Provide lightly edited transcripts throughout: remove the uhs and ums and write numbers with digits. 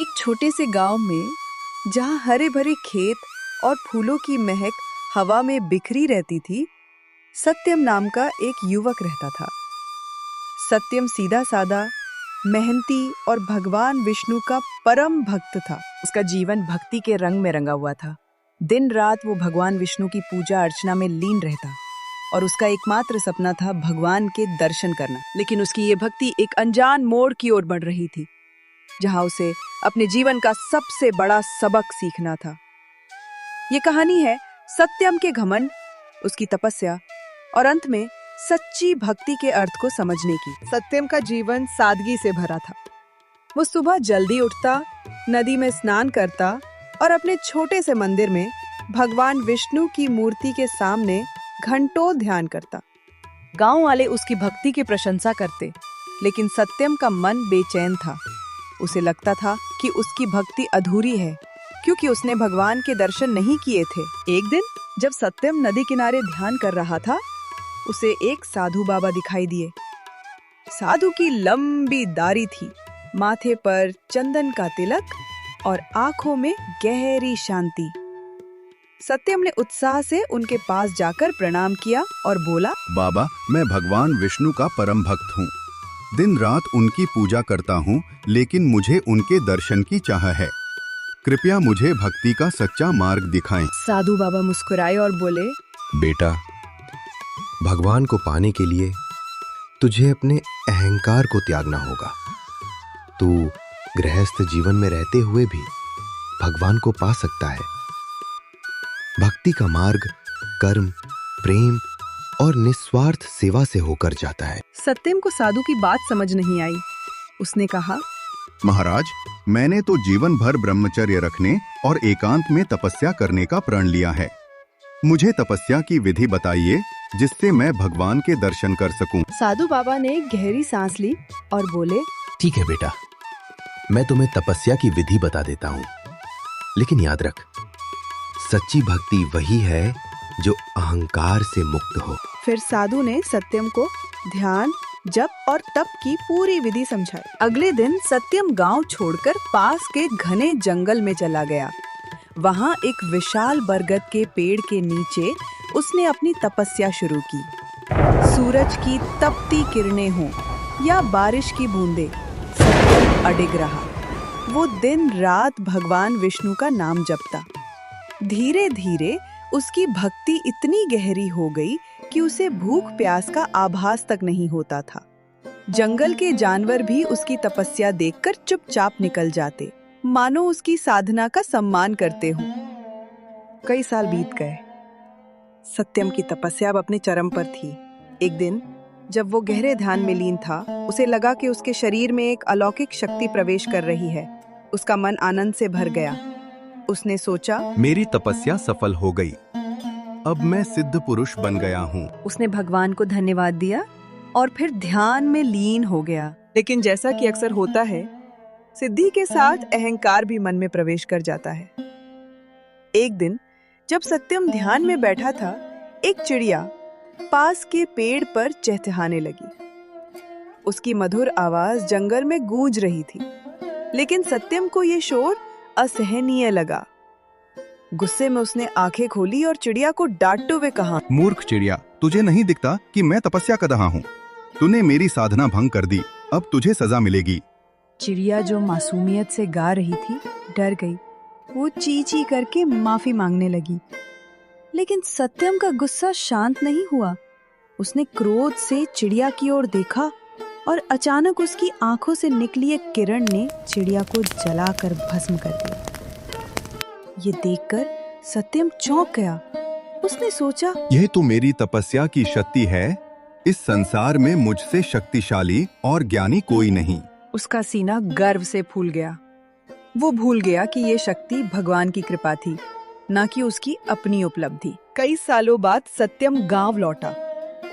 एक छोटे से गांव में जहां हरे भरे खेत और फूलों की महक हवा में बिखरी रहती थी, सत्यम नाम का एक युवक रहता था। सत्यम सीधा साधा, मेहनती और भगवान विष्णु का परम भक्त था। उसका जीवन भक्ति के रंग में रंगा हुआ था। दिन रात वो भगवान विष्णु की पूजा अर्चना में लीन रहता और उसका एकमात्र सपना था भगवान के दर्शन करना। लेकिन उसकी ये भक्ति एक अनजान मोड़ की ओर बढ़ रही थी, जहां उसे अपने जीवन का सबसे बड़ा सबक सीखना था। ये कहानी है सत्यम के घमंड, उसकी तपस्या और अंत में सच्ची भक्ति के अर्थ को समझने की। सत्यम का जीवन सादगी से भरा था। वो सुबह जल्दी उठता, नदी में स्नान करता और अपने छोटे से मंदिर में भगवान विष्णु की मूर्ति के सामने घंटों ध्यान करता। गांव वाले उसकी भक्ति की प्रशंसा करते, लेकिन सत्यम का मन बेचैन था। उसे लगता था कि उसकी भक्ति अधूरी है, क्योंकि उसने भगवान के दर्शन नहीं किए थे। एक दिन जब सत्यम नदी किनारे ध्यान कर रहा था, उसे एक साधु बाबा दिखाई दिए। साधु की लंबी दाढ़ी थी, माथे पर चंदन का तिलक और आंखों में गहरी शांति। सत्यम ने उत्साह से उनके पास जाकर प्रणाम किया और बोला, बाबा, मैं भगवान विष्णु का परम भक्त हूँ। दिन रात उनकी पूजा करता हूँ, लेकिन मुझे उनके दर्शन की चाह है। कृपया मुझे भक्ति का सच्चा मार्ग दिखाएं। साधु बाबा मुस्कुराए और बोले, बेटा, भगवान को पाने के लिए तुझे अपने अहंकार को त्यागना होगा। तू गृहस्थ जीवन में रहते हुए भी भगवान को पा सकता है। भक्ति का मार्ग कर्म, प्रेम और निस्वार्थ सेवा से होकर जाता है। सत्यम को साधु की बात समझ नहीं आई। उसने कहा, महाराज, मैंने तो जीवन भर ब्रह्मचर्य रखने और एकांत में तपस्या करने का प्रण लिया है। मुझे तपस्या की विधि बताइए, जिससे मैं भगवान के दर्शन कर सकूं। साधु बाबा ने गहरी सांस ली और बोले, ठीक है बेटा, मैं तुम्हें तपस्या की विधि बता देता हूँ, लेकिन याद रख, सच्ची भक्ति वही है जो अहंकार से मुक्त हो। फिर साधु ने सत्यम को ध्यान, जप और तप की पूरी विधि समझाई। अगले दिन सत्यम गांव छोड़कर पास के घने जंगल में चला गया। वहां एक विशाल बरगद के पेड़ के नीचे उसने अपनी तपस्या शुरू की। सूरज की तपती किरणें हों या बारिश की बूंदें, सत्यम अडिग रहा। वो दिन रात भगवान विष्णु का नाम जपता। धीरे धीरे उसकी भक्ति इतनी गहरी हो गई कि उसे भूख प्यास का आभास तक नहीं होता था। जंगल के जानवर भी उसकी तपस्या देखकर चुपचाप निकल जाते, मानो उसकी साधना का सम्मान करते हों। कई साल बीत गए। सत्यम की तपस्या अब अपने चरम पर थी। एक दिन जब वो गहरे ध्यान में लीन था, उसे लगा कि उसके शरीर में एक अलौकिक शक्ति प्रवेश कर रही है। उसका मन आनंद से भर गया। उसने सोचा, मेरी तपस्या सफल हो गई। अब मैं सिद्ध पुरुष बन गया हूँ। उसने भगवान को धन्यवाद दिया और फिर ध्यान में लीन हो गया। लेकिन जैसा कि अक्सर होता है, सिद्धि के साथ अहंकार भी मन में प्रवेश कर जाता है। एक दिन जब सत्यम ध्यान में बैठा था, एक चिड़िया पास के पेड़ पर चहचहाने लगी। उसकी मधुर आवाज जंगल में गूंज रही थी, लेकिन सत्यम को यह शोर असहनीय लगा। गुस्से में उसने आंखें खोली और चिड़िया को डांटते हुए कहा, मूर्ख चिड़िया, तुझे नहीं दिखता कि मैं तपस्या कर रहा हूँ? तूने मेरी साधना भंग कर दी, अब तुझे सजा मिलेगी। चिड़िया जो मासूमियत से गा रही थी, डर गई। वो ची ची करके माफी मांगने लगी। लेकिन सत्यम का गुस्सा शांत नहीं हुआ। उसने क्रोध से चिड़िया की ओर देखा और अचानक उसकी आंखों से निकली एक किरण ने चिड़िया को जलाकर भस्म कर दिया। ये देखकर सत्यम चौंक गया। उसने सोचा, यह तो मेरी तपस्या की शक्ति है। इस संसार में मुझसे शक्तिशाली और ज्ञानी कोई नहीं। उसका सीना गर्व से फूल गया। वो भूल गया कि ये शक्ति भगवान की कृपा थी, न कि उसकी अपनी उपलब्धि। कई सालों बाद सत्यम गांव लौटा।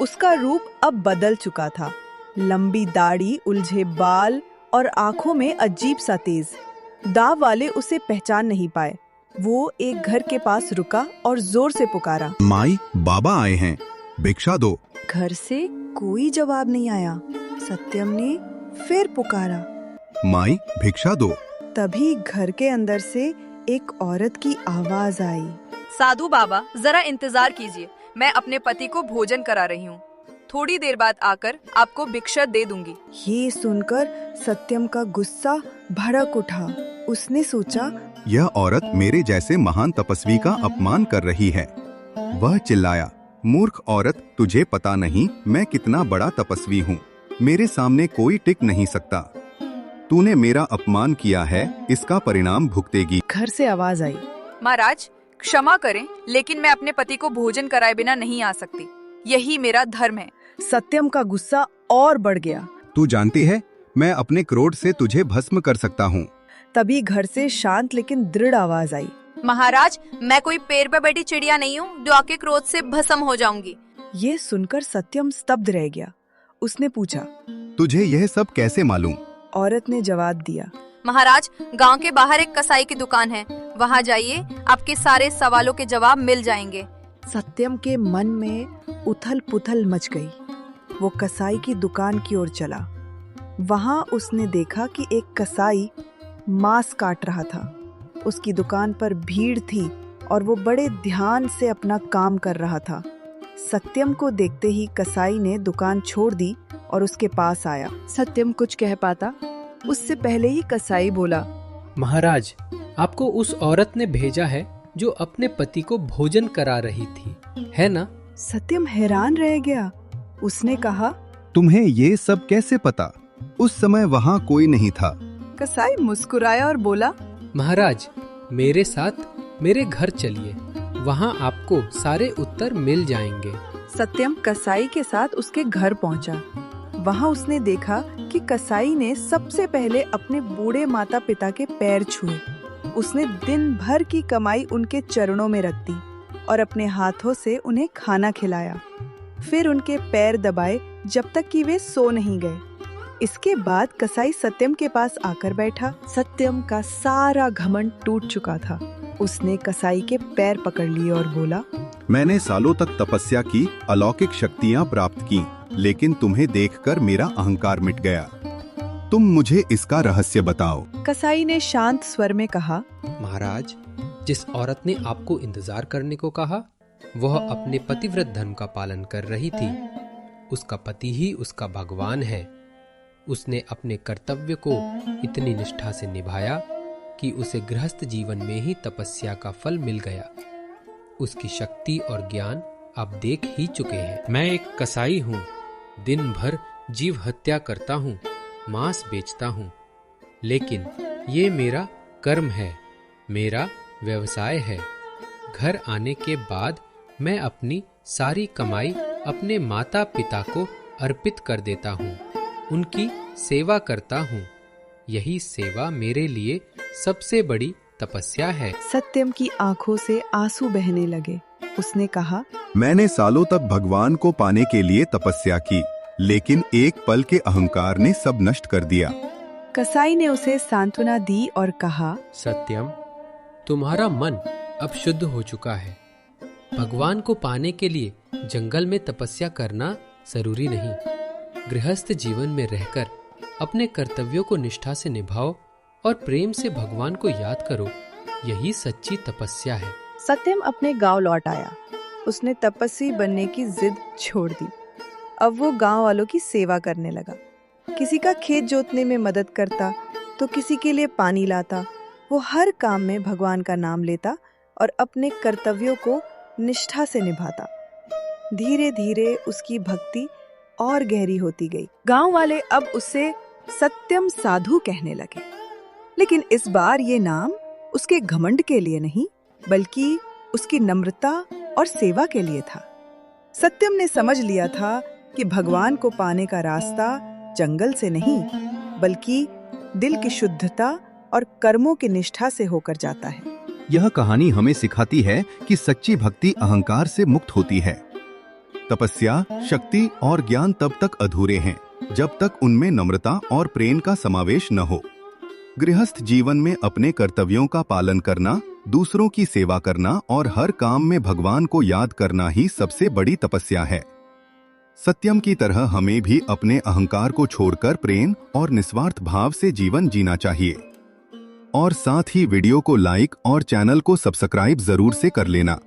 उसका रूप अब बदल चुका था। लंबी दाढ़ी, उलझे बाल और आंखों में अजीब सा तेज। दाव वाले उसे पहचान नहीं पाए। वो एक घर के पास रुका और जोर से पुकारा, माई, बाबा आए हैं, भिक्षा दो। घर से कोई जवाब नहीं आया। सत्यम ने फिर पुकारा, माई, भिक्षा दो। तभी घर के अंदर से एक औरत की आवाज आई। साधु बाबा, जरा इंतजार कीजिए, मैं अपने पति को भोजन करा रही हूँ। थोड़ी देर बाद आकर आपको भिक्षा दे दूंगी। ये सुनकर सत्यम का गुस्सा भड़क उठा। उसने सोचा, यह औरत मेरे जैसे महान तपस्वी का अपमान कर रही है। वह चिल्लाया, मूर्ख औरत, तुझे पता नहीं मैं कितना बड़ा तपस्वी हूँ। मेरे सामने कोई टिक नहीं सकता। तूने मेरा अपमान किया है, इसका परिणाम भुगतेगी। घर से आवाज आई, महाराज क्षमा करें, लेकिन मैं अपने पति को भोजन कराए बिना नहीं आ सकती। यही मेरा धर्म है। सत्यम का गुस्सा और बढ़ गया। तू जानती है, मैं अपने क्रोध से तुझे भस्म कर सकता हूँ। तभी घर से शांत लेकिन दृढ़ आवाज आई, महाराज, मैं कोई पेड़ पे बैठी चिड़िया नहीं हूँ जो आपके क्रोध से भस्म हो जाऊंगी। ये सुनकर सत्यम स्तब्ध रह गया। उसने पूछा, तुझे यह सब कैसे मालूम? औरत ने जवाब दिया, महाराज, गांव के बाहर एक कसाई की दुकान है, वहाँ जाइए, आपके सारे सवालों के जवाब मिल जाएंगे। सत्यम के मन में उथल पुथल मच गई। वो कसाई की दुकान की ओर चला। वहाँ उसने देखा कि एक कसाई मांस काट रहा था। उसकी दुकान पर भीड़ थी और वो बड़े ध्यान से अपना काम कर रहा था। सत्यम को देखते ही कसाई ने दुकान छोड़ दी और उसके पास आया। सत्यम कुछ कह पाता उससे पहले ही कसाई बोला, महाराज, आपको उस औरत ने भेजा है जो अपने पति को भोजन करा रही थी, है ना? सत्यम हैरान रह गया। उसने कहा, तुम्हें ये सब कैसे पता? उस समय वहाँ कोई नहीं था। कसाई मुस्कुराया और बोला, महाराज, मेरे साथ मेरे घर चलिए, वहाँ आपको सारे उत्तर मिल जाएंगे। सत्यम कसाई के साथ उसके घर पहुंचा। वहाँ उसने देखा कि कसाई ने सबसे पहले अपने बूढ़े माता पिता के पैर छुए। उसने दिन भर की कमाई उनके चरणों में रख दी और अपने हाथों से उन्हें खाना खिलाया। फिर उनके पैर दबाए जब तक कि वे सो नहीं गए। इसके बाद कसाई सत्यम के पास आकर बैठा। सत्यम का सारा घमंड टूट चुका था। उसने कसाई के पैर पकड़ लिए और बोला, मैंने सालों तक तपस्या की, अलौकिक शक्तियाँ प्राप्त की, लेकिन तुम्हें देखकर मेरा अहंकार मिट गया। तुम मुझे इसका रहस्य बताओ। कसाई ने शांत स्वर में कहा, महाराज, जिस औरत ने आपको इंतजार करने को कहा, वह अपने पतिव्रत धर्म का पालन कर रही थी। उसका पति ही उसका भगवान है। उसने अपने कर्तव्य को इतनी निष्ठा से निभाया कि उसे गृहस्थ जीवन में ही तपस्या का फल मिल गया। उसकी शक्ति और ज्ञान आप देख ही चुके हैं। मैं एक कसाई हूँ, दिन भर जीव हत्या करता हूँ, मांस बेचता हूँ, लेकिन ये मेरा कर्म है, मेरा व्यवसाय है। घर आने के बाद मैं अपनी सारी कमाई अपने माता पिता को अर्पित कर देता हूँ, उनकी सेवा करता हूँ। यही सेवा मेरे लिए सबसे बड़ी तपस्या है। सत्यम की आंखों से आंसू बहने लगे। उसने कहा, मैंने सालों तक भगवान को पाने के लिए तपस्या की, लेकिन एक पल के अहंकार ने सब नष्ट कर दिया। कसाई ने उसे सांत्वना दी और कहा, सत्यम, तुम्हारा मन अब शुद्ध हो चुका है। भगवान को पाने के लिए जंगल में तपस्या करना जरूरी नहीं। गृहस्थ जीवन में रहकर अपने कर्तव्यों को निष्ठा से निभाओ और प्रेम से भगवान को याद करो। यही सच्ची तपस्या है। सत्यम अपने गांव लौट आया। उसने तपस्वी बनने की जिद छोड़ दी। अब वो गांव वालों की सेवा करने लगा। किसी का खेत जोतने में मदद करता तो किसी के लिए पानी लाता। वो हर काम में भगवान का नाम लेता और अपने कर्तव्यों को निष्ठा से निभाता। धीरे धीरे उसकी भक्ति और गहरी होती गई। गांव वाले अब उसे सत्यम साधु कहने लगे। लेकिन इस बार ये नाम उसके घमंड के लिए नहीं, बल्कि उसकी नम्रता और सेवा के लिए था। सत्यम ने समझ लिया था कि भगवान को पाने का रास्ता जंगल से नहीं, बल्कि दिल की शुद्धता और कर्मों की निष्ठा से होकर जाता है। यह कहानी हमें सिखाती है कि सच्ची भक्ति अहंकार से मुक्त होती है। तपस्या, शक्ति और ज्ञान तब तक अधूरे हैं जब तक उनमें नम्रता और प्रेम का समावेश न हो। गृहस्थ जीवन में अपने कर्तव्यों का पालन करना, दूसरों की सेवा करना और हर काम में भगवान को याद करना ही सबसे बड़ी तपस्या है। सत्यम की तरह हमें भी अपने अहंकार को छोड़कर प्रेम और निस्वार्थ भाव से जीवन जीना चाहिए। और साथ ही वीडियो को लाइक और चैनल को सब्सक्राइब जरूर से कर लेना।